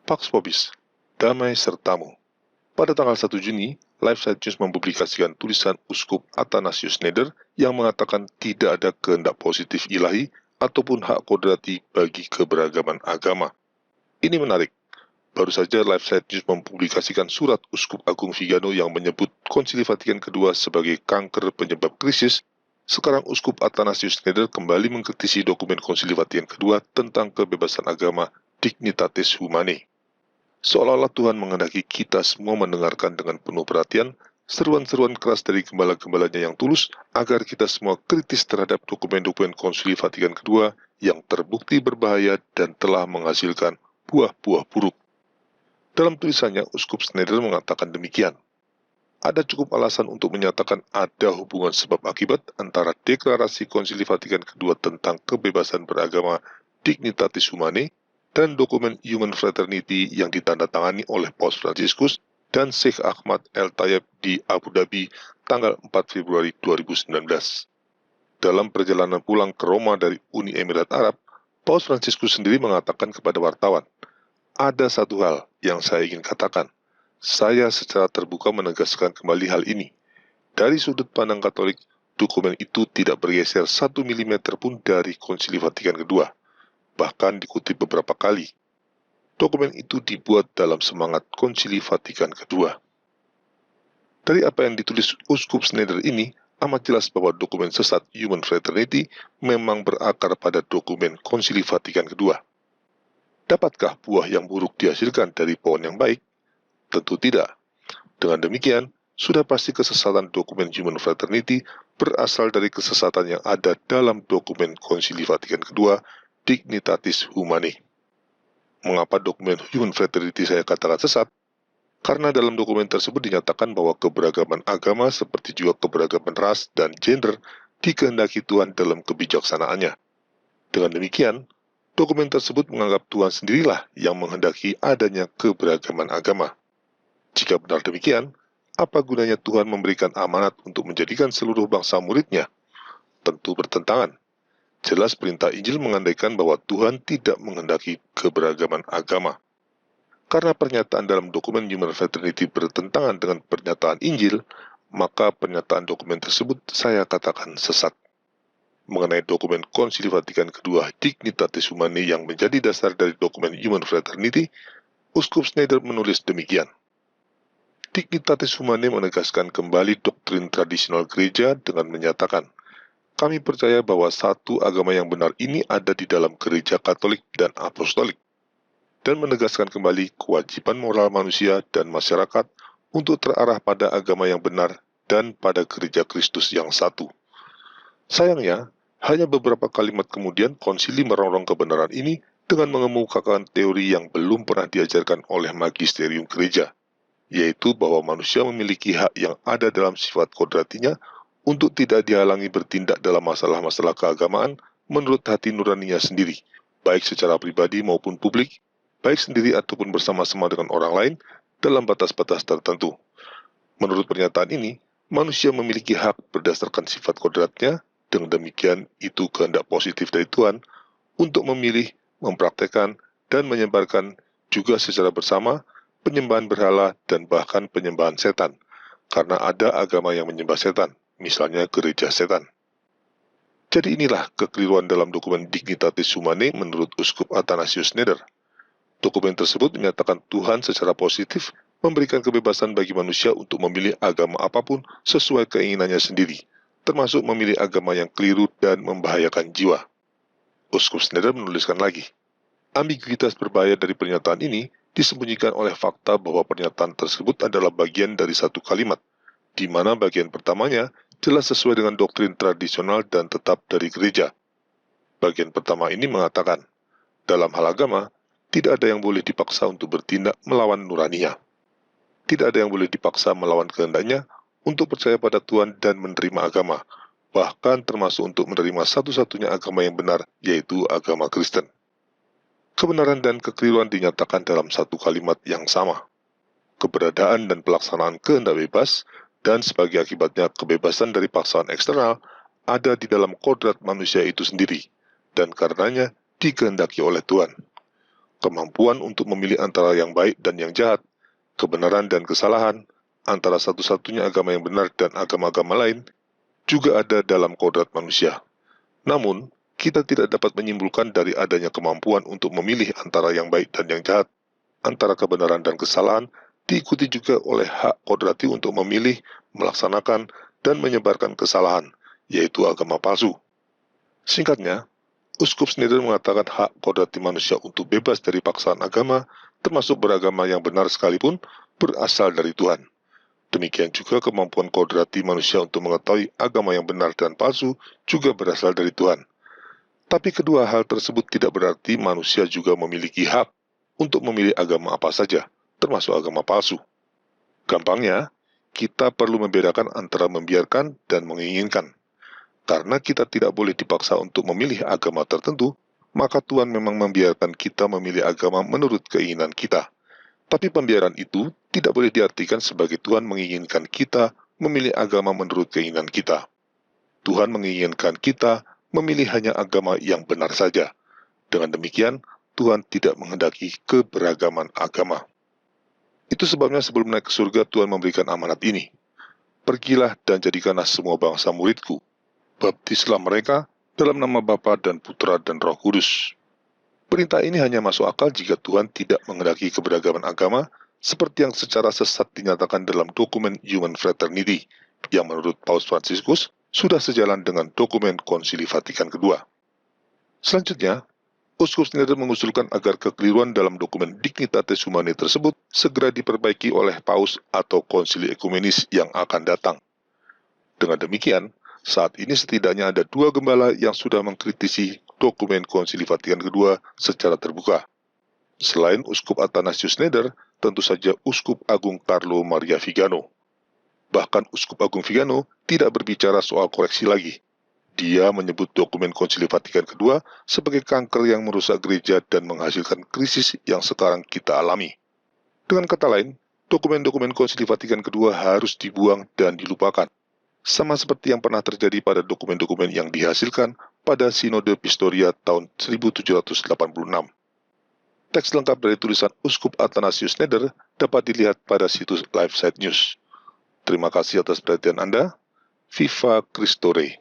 Pax Vobis, Damai Sertamu. Pada tanggal 1 Juni, Life Science News mempublikasikan tulisan Uskup Athanasius Schneider yang mengatakan tidak ada kehendak positif ilahi ataupun hak kodrati bagi keberagaman agama. Ini menarik. Baru saja Life Science News mempublikasikan surat Uskup Agung Vigano yang menyebut Konsili Vatikan II sebagai kanker penyebab krisis. Sekarang Uskup Athanasius Schneider kembali mengkritisi dokumen Konsili Vatikan II tentang kebebasan agama Dignitatis Humanae. Seolah-olah Tuhan menghendaki kita semua mendengarkan dengan penuh perhatian seruan-seruan keras dari gembala-gembalanya yang tulus agar kita semua kritis terhadap dokumen-dokumen Konsili Vatikan II yang terbukti berbahaya dan telah menghasilkan buah-buah buruk. Dalam tulisannya, Uskup Schneider mengatakan demikian. Ada cukup alasan untuk menyatakan ada hubungan sebab akibat antara deklarasi Konsili Vatikan II tentang kebebasan beragama Dignitatis Humanae dan dokumen Human Fraternity yang ditandatangani oleh Paus Fransiskus dan Sheikh Ahmad El-Tayeb di Abu Dhabi tanggal 4 Februari 2019. Dalam perjalanan pulang ke Roma dari Uni Emirat Arab, Paus Fransiskus sendiri mengatakan kepada wartawan, "Ada satu hal yang saya ingin katakan. Saya secara terbuka menegaskan kembali hal ini. Dari sudut pandang Katolik, dokumen itu tidak bergeser 1 mm pun dari Konsili Vatikan II. Bahkan dikutip beberapa kali. Dokumen itu dibuat dalam semangat Konsili Vatikan II." Dari apa yang ditulis Uskup Schneider ini, amat jelas bahwa dokumen sesat Human Fraternity memang berakar pada dokumen Konsili Vatikan II. Dapatkah buah yang buruk dihasilkan dari pohon yang baik? Tentu tidak. Dengan demikian, sudah pasti kesesatan dokumen Human Fraternity berasal dari kesesatan yang ada dalam dokumen Konsili Vatikan II Dignitatis Humanae. Mengapa dokumen Human Fraternity saya katakan sesat? Karena dalam dokumen tersebut dinyatakan bahwa keberagaman agama seperti juga keberagaman ras dan gender dikehendaki Tuhan dalam kebijaksanaannya. Dengan demikian, dokumen tersebut menganggap Tuhan sendirilah yang menghendaki adanya keberagaman agama. Jika benar demikian, apa gunanya Tuhan memberikan amanat untuk menjadikan seluruh bangsa muridnya? Tentu bertentangan. Jelas perintah Injil mengandaikan bahwa Tuhan tidak menghendaki keberagaman agama. Karena pernyataan dalam dokumen Human Fraternity bertentangan dengan pernyataan Injil, maka pernyataan dokumen tersebut saya katakan sesat. Mengenai dokumen Konsili Vatikan II Dignitatis Humanae yang menjadi dasar dari dokumen Human Fraternity, Uskup Schneider menulis demikian. Dignitatis Humanae menegaskan kembali doktrin tradisional gereja dengan menyatakan, "Kami percaya bahwa satu agama yang benar ini ada di dalam gereja Katolik dan Apostolik," dan menegaskan kembali kewajiban moral manusia dan masyarakat untuk terarah pada agama yang benar dan pada gereja Kristus yang satu. Sayangnya, hanya beberapa kalimat kemudian konsili merongrong kebenaran ini dengan mengemukakan teori yang belum pernah diajarkan oleh magisterium gereja, yaitu bahwa manusia memiliki hak yang ada dalam sifat kodratinya untuk tidak dihalangi bertindak dalam masalah-masalah keagamaan menurut hati nuraninya sendiri, baik secara pribadi maupun publik, baik sendiri ataupun bersama-sama dengan orang lain dalam batas-batas tertentu. Menurut pernyataan ini, manusia memiliki hak berdasarkan sifat kodratnya, dengan demikian itu kehendak positif dari Tuhan untuk memilih, mempraktekkan, dan menyebarkan juga secara bersama penyembahan berhala dan bahkan penyembahan setan, karena ada agama yang menyembah setan, misalnya gereja setan. Jadi inilah kekeliruan dalam dokumen Dignitatis Humanae menurut Uskup Athanasius Schneider. Dokumen tersebut menyatakan Tuhan secara positif memberikan kebebasan bagi manusia untuk memilih agama apapun sesuai keinginannya sendiri, termasuk memilih agama yang keliru dan membahayakan jiwa. Uskup Schneider menuliskan lagi, ambiguitas berbahaya dari pernyataan ini disembunyikan oleh fakta bahwa pernyataan tersebut adalah bagian dari satu kalimat, di mana bagian pertamanya jelas sesuai dengan doktrin tradisional dan tetap dari gereja. Bagian pertama ini mengatakan, dalam hal agama, tidak ada yang boleh dipaksa untuk bertindak melawan nuraninya. Tidak ada yang boleh dipaksa melawan kehendaknya untuk percaya pada Tuhan dan menerima agama, bahkan termasuk untuk menerima satu-satunya agama yang benar, yaitu agama Kristen. Kebenaran dan kekeliruan dinyatakan dalam satu kalimat yang sama. Keberadaan dan pelaksanaan kehendak bebas, dan sebagai akibatnya kebebasan dari paksaan eksternal, ada di dalam kodrat manusia itu sendiri, dan karenanya dikehendaki oleh Tuhan. kemampuan untuk memilih antara yang baik dan yang jahat, kebenaran dan kesalahan, antara satu-satunya agama yang benar dan agama-agama lain, juga ada dalam kodrat manusia. Namun, kita tidak dapat menyimpulkan dari adanya kemampuan untuk memilih antara yang baik dan yang jahat, antara kebenaran dan kesalahan, diikuti juga oleh hak kodrati untuk memilih, melaksanakan, dan menyebarkan kesalahan, yaitu agama palsu. Singkatnya, Uskup Schneider mengatakan hak kodrati manusia untuk bebas dari paksaan agama, termasuk beragama yang benar sekalipun, berasal dari Tuhan. Demikian juga kemampuan kodrati manusia untuk mengetahui agama yang benar dan palsu juga berasal dari Tuhan. Tapi kedua hal tersebut tidak berarti manusia juga memiliki hak untuk memilih agama apa saja, termasuk agama palsu. Gampangnya, kita perlu membedakan antara membiarkan dan menginginkan. Karena kita tidak boleh dipaksa untuk memilih agama tertentu, maka Tuhan memang membiarkan kita memilih agama menurut keinginan kita. Tapi pembiaran itu tidak boleh diartikan sebagai Tuhan menginginkan kita memilih agama menurut keinginan kita. Tuhan menginginkan kita memilih hanya agama yang benar saja. Dengan demikian, Tuhan tidak menghendaki keberagaman agama. Itu sebabnya sebelum naik ke surga, Tuhan memberikan amanat ini. Pergilah dan jadikanlah semua bangsa muridku. Baptislah mereka dalam nama Bapa dan Putra dan Roh Kudus. Perintah ini hanya masuk akal jika Tuhan tidak menghendaki keberagaman agama, seperti yang secara sesat dinyatakan dalam dokumen Human Fraternity, yang menurut Paus Fransiskus sudah sejalan dengan dokumen Konsili Vatikan II. Selanjutnya, Uskup Schneider mengusulkan agar kekeliruan dalam dokumen Dignitates Humanae tersebut segera diperbaiki oleh Paus atau Konsili Ekumenis yang akan datang. Dengan demikian, saat ini setidaknya ada 2 gembala yang sudah mengkritisi dokumen Konsili Vatikan II secara terbuka. Selain Uskup Athanasius Schneider, tentu saja Uskup Agung Carlo Maria Vigano. Bahkan Uskup Agung Vigano tidak berbicara soal koreksi lagi. Dia menyebut dokumen Konsili Vatikan II sebagai kanker yang merusak gereja dan menghasilkan krisis yang sekarang kita alami. Dengan kata lain, dokumen-dokumen Konsili Vatikan II harus dibuang dan dilupakan. Sama seperti yang pernah terjadi pada dokumen-dokumen yang dihasilkan pada Sinode Pistoria tahun 1786. Teks lengkap dari tulisan Uskup Athanasius Schneider dapat dilihat pada situs LifeSite News. Terima kasih atas perhatian Anda. Viva Christore.